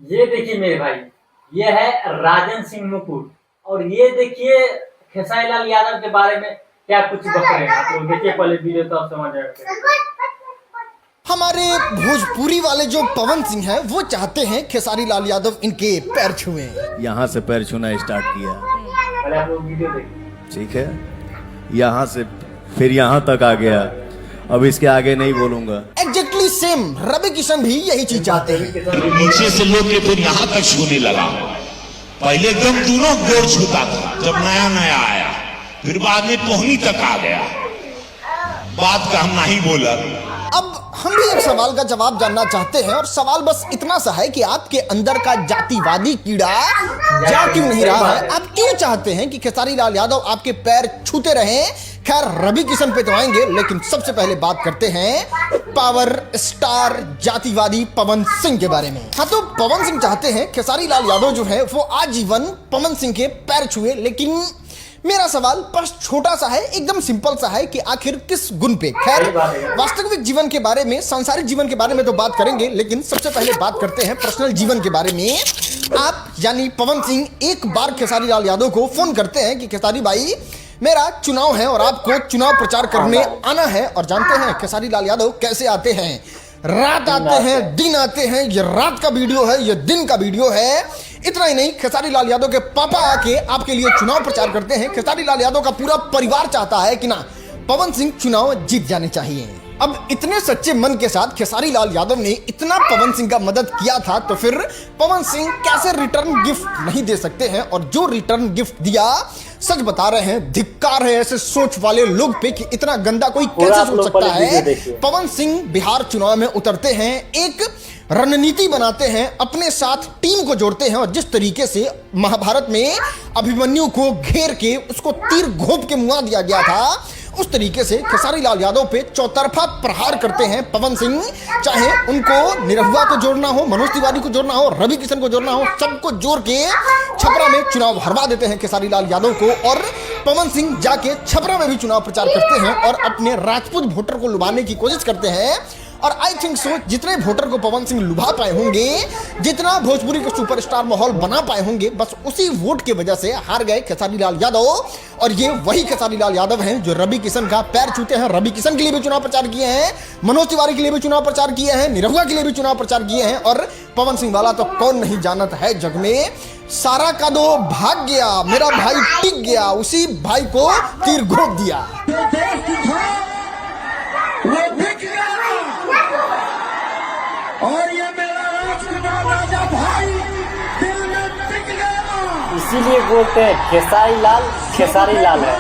ये देखिए मेरे भाई, ये है राजन सिंह मुकुट। और ये देखिए खेसारी लाल यादव के बारे में क्या कुछ बक रहे हैं। तो देखिए पहले वीडियो तो आप समझ जाएंगे। हमारे भोजपुरी वाले जो पवन सिंह हैं वो चाहते हैं खेसारी लाल यादव इनके पैर छुएं। यहाँ से पैर छूना स्टार्ट किया, पहले आप लोग वीडियो देखिए। ठीक है, यहाँ से फिर यहाँ तक आ गया, अब इसके आगे नहीं बोलूंगा। एग्जैक्टली सेम रवि किशन भी यही चीज चाहते हैं। नीचे से लोग के फिर यहाँ तक छूने लगा। पहले एकदम दोनों गोर छूता था जब नया नया आया, फिर बाद में पहुनी तक आ गया। बात का हम नहीं बोला। अब हम भी एक सवाल का जवाब जानना चाहते हैं और सवाल बस इतना सा है कि आपके अंदर का जातिवादी कीड़ा जा क्यों नहीं रहा है? आप क्यों चाहते हैं कि खेसारी लाल यादव आपके पैर छूते रहें? खैर रवि किशन पे तो आएंगे, लेकिन सबसे पहले बात करते हैं पावर स्टार जातिवादी पवन सिंह के बारे में। हाँ, तो पवन सिंह चाहते हैं खेसारी लाल यादव जो है वो आजीवन पवन सिंह के पैर छुए, लेकिन मेरा सवाल बस छोटा सा है, एकदम सिंपल सा है कि आखिर किस गुण पे। खैर वास्तविक जीवन के बारे में, सांसारिक जीवन के बारे में तो बात करेंगे, लेकिन सबसे पहले बात करते हैं पर्सनल जीवन के बारे में। आप यानी पवन सिंह एक बार खेसारी लाल यादव को फोन करते हैं कि खेसारी भाई मेरा चुनाव है और आपको चुनाव प्रचार करने आना है। और जानते हैं खेसारी लाल यादव कैसे आते हैं? रात आते हैं, दिन आते हैं। ये रात का वीडियो है, ये दिन का वीडियो है। इतना ही नहीं, खेसारी लाल यादव के पापा आके आपके लिए चुनाव प्रचार करते हैं। खेसारी लाल यादव का पूरा परिवार चाहता है कि ना पवन सिंह चुनाव जीत जाने चाहिए। अब इतने सच्चे मन के साथ खेसारी लाल यादव ने इतना पवन सिंह का मदद किया था, तो फिर पवन सिंह कैसे रिटर्न गिफ्ट नहीं दे सकते हैं? और जो रिटर्न गिफ्ट दिया, सच बता रहे हैं, धिक्कार है ऐसे सोच वाले लोग पे कि इतना गंदा कोई कैसे सोच सकता है। पवन सिंह बिहार चुनाव में उतरते हैं, एक रणनीति बनाते हैं, अपने साथ टीम को जोड़ते हैं और जिस तरीके से महाभारत में अभिमन्यु को घेर के उसको तीर घोंप के मुआ दिया गया था, उस तरीके से खेसारी लाल यादव पे चौतरफा प्रहार करते हैं पवन सिंह। चाहे उनको निरहुआ को जोड़ना हो, मनोज तिवारी को जोड़ना हो, रवि किशन को जोड़ना हो, सबको जोड़ के छपरा में चुनाव हरवा देते हैं खेसारी लाल यादव को। और पवन सिंह जाके छपरा में भी चुनाव प्रचार करते हैं और अपने राजपूत वोटर को लुभाने की कोशिश करते हैं। और आई थिंक सो जितने वोटर को पवन सिंह लुभा पाए होंगे, जितना भोजपुरी के सुपरस्टार माहौल बना पाए होंगे, बस उसी वोट की वजह से हार गए खेसारी लाल यादव। और ये वही खेसारी लाल यादव हैं जो रवि किशन का पैर छूते हैं। रवि किशन के लिए भी चुनाव प्रचार किए हैं, मनोज तिवारी के लिए भी चुनाव प्रचार किए हैं, निरहुआ के लिए भी चुनाव प्रचार किए हैं। और पवन सिंह वाला तो कौन नहीं जानत है जग में। सारा का दो भाग गया, मेरा भाई टिक गया, उसी भाई को तीर घोंप दिया। और ये मेरा राजकुमार राजा भाई दिल में टिक गया। इसीलिए बोलते हैं खेसारी लाल है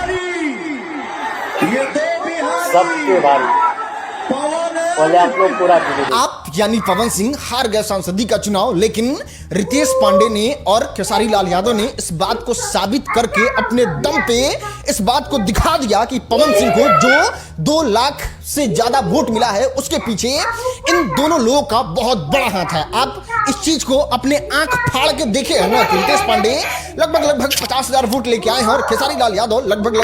ये दो बिहार सबके भाई। पहले आप लोग पूरा कीजिए। आप यानी पवन सिंह हार गए सांसदी का चुनाव, लेकिन रितेश पांडे ने और खेसारी लाल यादव ने इस बात को साबित करके अपने दम पे इस बात को दिखा दिया कि पवन सिंह को जो 2 लाख से ज्यादा वोट मिला है, उसके पीछे इन दोनों लोगों का बहुत बड़ा हाथ है। आप इस चीज को अपने आंख फाड़ के देखे हैं ना कि रितेश पांडे लगभग 50,000 वोट लेके आए हैं और खेसारी लाल यादव लगभग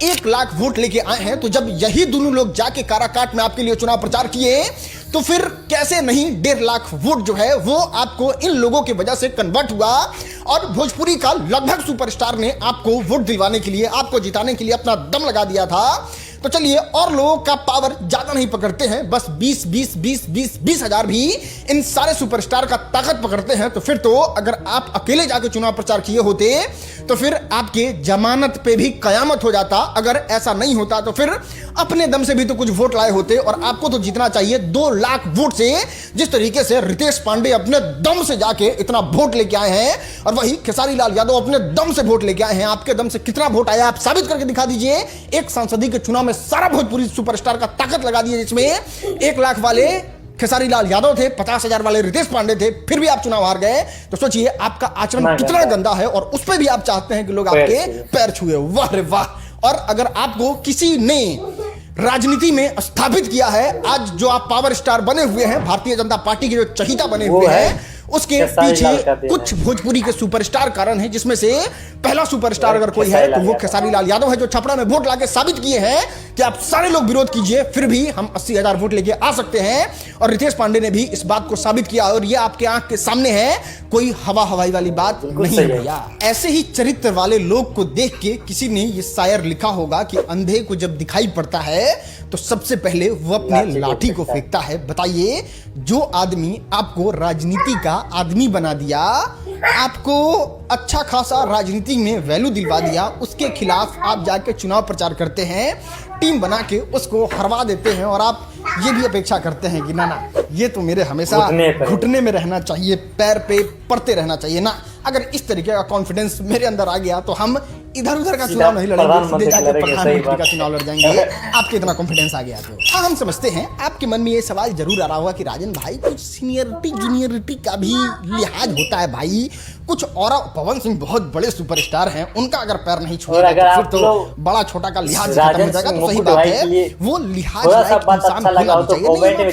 1 लाख वोट लेके आए हैं। तो जब यही दोनों लोग जाके काराकाट में आपके लिए चुनाव प्रचार किए, तो फिर कैसे नहीं 1.5 लाख वोट जो है वो आपको इन लोगों की वजह से कन्वर्ट हुआ। और भोजपुरी का लगभग सुपरस्टार ने आपको वोट दिलवाने के लिए, आपको जिताने के लिए अपना दम लगा दिया था। तो चलिए, और लोगों का पावर ज्यादा नहीं पकड़ते हैं, बस 20 हजार भी इन सारे सुपरस्टार का ताकत पकड़ते हैं। तो फिर तो अगर आप अकेले जाके चुनाव प्रचार किए होते तो फिर आपके जमानत पे भी कयामत हो जाता। अगर ऐसा नहीं होता तो फिर अपने दम से भी तो कुछ वोट लाए होते। और आपको तो जीतना चाहिए 2 लाख वोट से, जिस तरीके से रितेश पांडे अपने दम से जाके इतना वोट लेके आए हैं, और वही खेसारी लाल यादव अपने दम से वोट लेके आए हैं। आपके दम से कितना वोट आया आप साबित करके दिखा दीजिए। एक सांसदी के चुनाव में सारा भोजपुरी सुपरस्टार का ताकत लगा दी है, जिसमें 1 लाख वाले खेसारी लाल यादव थे, 50,000 वाले रितेश पांडे थे, फिर भी आप चुनाव हार गए। तो सोचिए आपका आचरण कितना गंदा है, और उस पर भी आप चाहते हैं कि लोग आपके पैर छुए। वाह रे वाह। और अगर आपको किसी ने राजनीति में स्थापित किया है, आज जो आप पावर स्टार बने हुए हैं, भारतीय जनता पार्टी के जो चहीता बने हुए हैं, उसके पीछे कुछ भोजपुरी के सुपरस्टार कारण हैं, जिसमें से पहला सुपरस्टार अगर कोई है तो वो खेसारी लाल यादव है, जो छपरा में वोट लाके साबित किए हैं कि आप सारे लोग विरोध कीजिए फिर भी हम 80,000 वोट लेके आ सकते हैं। और रितेश पांडे ने भी इस बात को साबित किया और ये आपके आंख के सामने है, कोई हवाई वाली बात नहीं है भैया। ऐसे ही चरित्र वाले लोग को देख के किसी ने ये शायर लिखा होगा कि अंधे को जब दिखाई पड़ता है तो सबसे पहले वो अपने लाठी को फेंकता है। बताइए, जो आदमी आपको राजनीति का आदमी बना दिया, आपको अच्छा खासा राजनीति में वैल्यू दिलवा दिया, उसके खिलाफ आप जाके चुनाव प्रचार करते हैं, टीम बना के उसको हरवा देते हैं और आप ये भी अपेक्षा करते हैं कि ना ये तो मेरे हमेशा घुटने में रहना चाहिए, पैर पे पड़ते रहना चाहिए ना। अगर इस तरीके का कॉन्फिडेंस मेरे अंदर आ गया तो हम इधर उधर का चुनाव नहीं लड़ेंगे, सीधे जाके प्रधानमंत्री का चुनाव लड़ जाएंगे। आपके इतना कॉन्फिडेंस आ गया तो हाँ, हम समझते हैं आपके मन में ये सवाल जरूर आ रहा होगा कि राजन भाई कुछ सीनियरिटी जूनियरिटी का भी लिहाज होता है भाई, कुछ और पवन सिंह बहुत बड़े सुपरस्टार हैं, उनका अगर पैर नहीं छुएगा तो फिर तो बड़ा छोटा का लिहाज खत्म हो जाएगा। तो सही बात है, वो लिहाज इंसान होना चाहिए।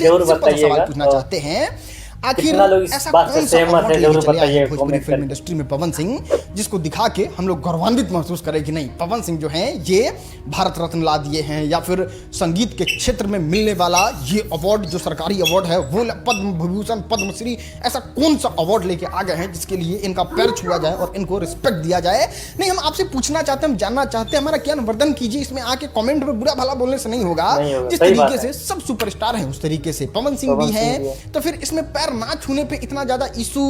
सवाल पूछना चाहते हैं, आखिर ऐसा कौन सा अवार्ड लेके चले आए हैं भोजपुरी फिल्म इंडस्ट्री में पवन सिंह, जिसको दिखा के हम लोग गौरवान्वित महसूस करें कि नहीं, पवन सिंह जो हैं ये भारत रत्न ला दिए हैं, या फिर संगीत के क्षेत्र में मिलने वाला ये अवार्ड जो सरकारी अवार्ड है वो पद्म विभूषण पद्मश्री, ऐसा कौन सा अवार्ड लेके आ गए हैं जिसके लिए इनका पैर छुआ जाए और इनको रिस्पेक्ट दिया जाए। नहीं, हम आपसे पूछना चाहते हैं, हम जानना चाहते हैं, हमारा ज्ञानवर्धन कीजिए। इसमें आके कमेंट में बुरा भला बोलने से नहीं होगा। जिस तरीके से सब सुपरस्टार हैं उस तरीके से पवन सिंह भी हैं, तो फिर इसमें पैर ना छूने पे इतना ज्यादा इशू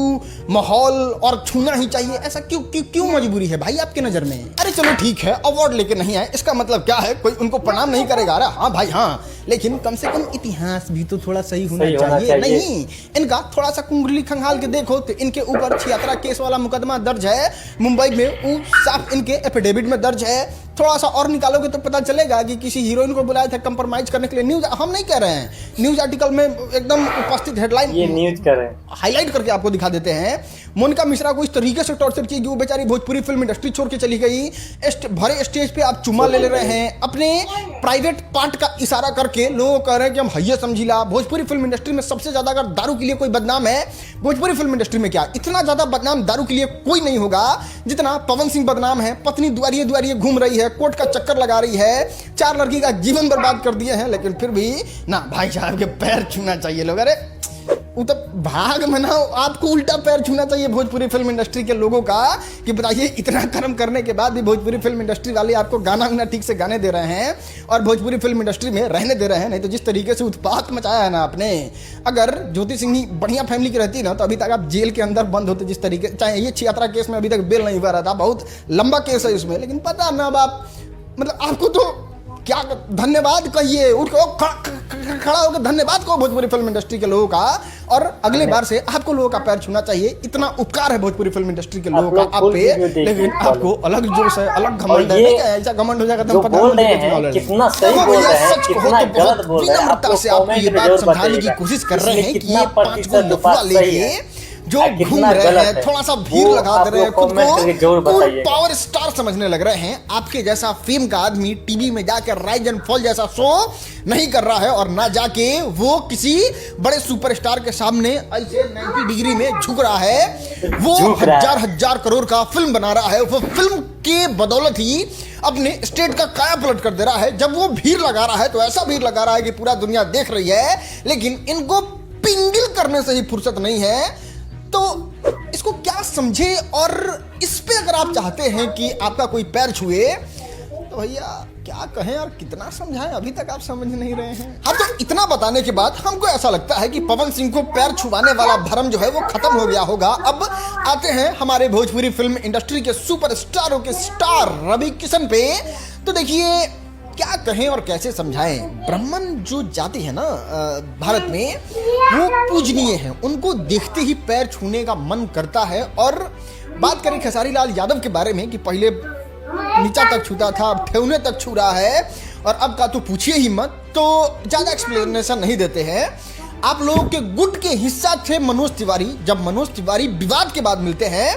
माहौल और छूना ही चाहिए, ऐसा क्यों मजबूरी है भाई आपके नजर में? अरे चलो ठीक है, अवार्ड लेके नहीं आए इसका मतलब क्या है कोई उनको प्रणाम नहीं करेगा? अरे हाँ भाई हाँ, लेकिन कम से कम इतिहास भी तो थोड़ा सही होना चाहिए। नहीं, इनका थोड़ा सा कुंडली खंगाल के देखो तो इनके ऊपर 76 केस वाला मुकदमा दर्ज है मुंबई में, साफ इनके एफिडेविट में दर्ज है। थोड़ा सा और निकालोगे तो पता चलेगा कि किसी हीरोइन को बुलाया था कंप्रोमाइज करने के लिए। न्यूज हम नहीं कह रहे हैं, न्यूज आर्टिकल में एकदम उपस्थित हेडलाइन ये न्यूज कर रहे हैं, हाईलाइट करके आपको दिखा देते हैं। मोनिका मिश्रा को इस तरीके से टॉर्चर की कि वो बेचारी भोजपुरी फिल्म इंडस्ट्री छोड़ के चली गई, भरे स्टेज पे आप चुम्मा ले रहे हैं, अपने प्राइवेट पार्ट का इशारा करके लोगों कह रहे हैं कि हम हैया समझिला। भोजपुरी फिल्म इंडस्ट्री में सबसे ज्यादा अगर दारू के लिए कोई बदनाम है भोजपुरी फिल्म इंडस्ट्री में, क्या इतना ज्यादा बदनाम दारू के लिए कोई नहीं होगा जितना पवन सिंह बदनाम है। पत्नी द्वारिये द्वारिये घूम रही है, कोर्ट का चक्कर लगा रही है, 4 लड़की का जीवन बर्बाद कर दिए हैं, लेकिन फिर भी ना भाई साहब के पैर छूना चाहिए लोग। अरे वो तो भाग मनाओ, आपको उल्टा पैर छूना चाहिए भोजपुरी फिल्म इंडस्ट्री के लोगों का कि बताइए इतना कर्म करने के बाद भी भोजपुरी फिल्म इंडस्ट्री वाले आपको गाना ठीक से गाने दे रहे हैं और भोजपुरी फिल्म इंडस्ट्री में रहने दे रहे हैं। नहीं तो जिस तरीके से उत्पात मचाया है ना आपने, अगर ज्योति सिंह बढ़िया फैमिली की रहती ना तो अभी तक आप जेल के अंदर बंद होते। जिस तरीके, चाहे ये 76 केस में अभी तक बेल नहीं हुआ रहा था, बहुत लंबा केस है इसमें, लेकिन पता ना अब आप मतलब आपको तो क्या धन्यवाद कहिए, उठ खड़ा होकर धन्यवाद कहो भोजपुरी फिल्म इंडस्ट्री के लोगों का, और अगले बार से आपको लोगों का पैर छूना चाहिए। इतना उपकार है भोजपुरी फिल्म इंडस्ट्री के लोगों का आप पे, लेकिन आपको अलग जोश है, अलग घमंड है। ऐसा घमंड हो जाएगा तो कितना सही बोल रहे हैं, कितना गलत बोल रहे हैं। विनम्रता से आप ये बात समझाने की कोशिश कर रहे हैं कि ये 5 को लफड़ा लेके जो घूम रहे हैं, थोड़ा सा भीड़ लगा दे रहे हैं, खुद को पावर स्टार समझने लग रहे हैं। आपके जैसा फेम का आदमी टीवी में जाकर राइज एंड फॉल जैसा शो नहीं कर रहा है और ना जाके वो किसी बड़े सुपरस्टार के सामने ऐसे 90 डिग्री में झुक रहा है। वो हजार करोड़ का फिल्म बना रहा है, वो फिल्म के बदौलत ही अपने स्टेट का काया पलट कर दे रहा है। जब वो भीड़ लगा रहा है तो ऐसा भीड़ लगा रहा है कि पूरा दुनिया देख रही है, लेकिन इनको पिंगल करने से ही फुर्सत नहीं है। तो इसको क्या समझे, और इस पे अगर आप चाहते हैं कि आपका कोई पैर छुए तो भैया क्या कहें और कितना समझाएं, अभी तक आप समझ नहीं रहे हैं। हाँ, तो इतना बताने के बाद हमको ऐसा लगता है कि पवन सिंह को पैर छुवाने वाला भरम जो है वो खत्म हो गया होगा। अब आते हैं हमारे भोजपुरी फिल्म इंडस्ट्री के सुपरस्टारों के स्टार रवि किशन पे। तो देखिए क्या कहें और कैसे समझाएं, ब्राह्मण जो जाति है ना भारत में, वो पूजनीय है, उनको देखते ही पैर छूने का मन करता है। और बात करें खेसारी लाल यादव के बारे में कि पहले नीचा तक छूता था, अब ठेवने तक छू रहा है, और अब का तो पूछिए ही मत। तो ज्यादा एक्सप्लेनेशन नहीं देते हैं। आप लोगों के गुट के हिस्सा थे मनोज तिवारी। जब मनोज तिवारी विवाद के बाद मिलते हैं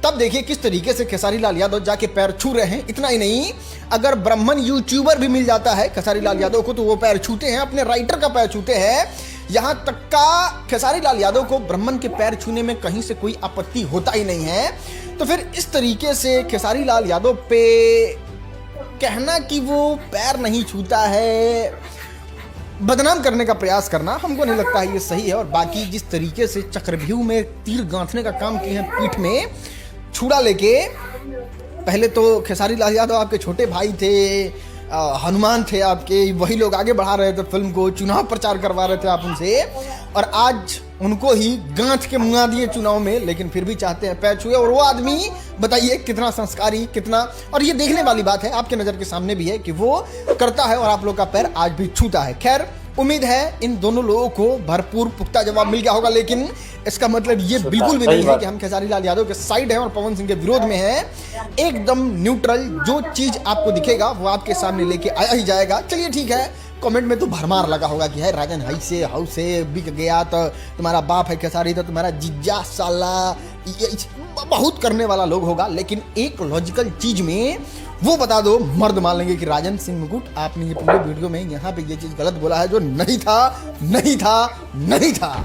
तब देखिए किस तरीके से खेसारी लाल यादव जाके पैर छू रहे हैं। इतना ही नहीं, अगर ब्राह्मण यूट्यूबर भी मिल जाता है खेसारी लाल यादव को तो वो पैर छूते हैं, अपने राइटर का पैर छूते हैं। यहां तक का खेसारी लाल यादव को ब्राह्मण के पैर छूने में कहीं से कोई आपत्ति होता ही नहीं है। तो फिर इस तरीके से खेसारी लाल यादव पे कहना कि वो पैर नहीं छूता है, बदनाम करने का प्रयास करना, हमको नहीं लगता है ये सही है। और बाकी जिस तरीके से चक्रव्यूह में तीर गांथने का काम किए हैं, पीठ में छुरा लेके, पहले तो खेसारी लाल यादव आपके छोटे भाई थे, हनुमान थे आपके, वही लोग आगे बढ़ा रहे थे फिल्म को, चुनाव प्रचार करवा रहे थे आप उनसे, और आज उनको ही गांठ के मुंगा दिए चुनाव में, लेकिन फिर भी चाहते हैं पैर छुए। और वो आदमी बताइए कितना संस्कारी, कितना, और ये देखने वाली बात है, आपके नजर के सामने भी है कि वो करता है और आप लोग का पैर आज भी छूता है। खैर, उम्मीद है इन दोनों लोगों को भरपूर पुख्ता जवाब मिल गया होगा, लेकिन इसका मतलब ये बिल्कुल भी नहीं है कि हम खेसारी लाल यादव के साइड हैं और पवन सिंह के विरोध में हैं। एकदम न्यूट्रल, जो चीज आपको दिखेगा वो आपके सामने लेके आया ही जाएगा। चलिए ठीक है, कमेंट में तो भरमार लगा होगा कि है राजन हाई से हाउ से बिक गया, तो तुम्हारा बाप है खेसारी, तो तुम्हारा जिज्जा साला, बहुत करने वाला लोग होगा। लेकिन एक लॉजिकल चीज में वो बता दो, मर्द मान लेंगे कि राजन सिंह मुकुट आपने ये पूरे वीडियो में यहाँ पे ये चीज गलत बोला है, जो नहीं था, नहीं था, नहीं था।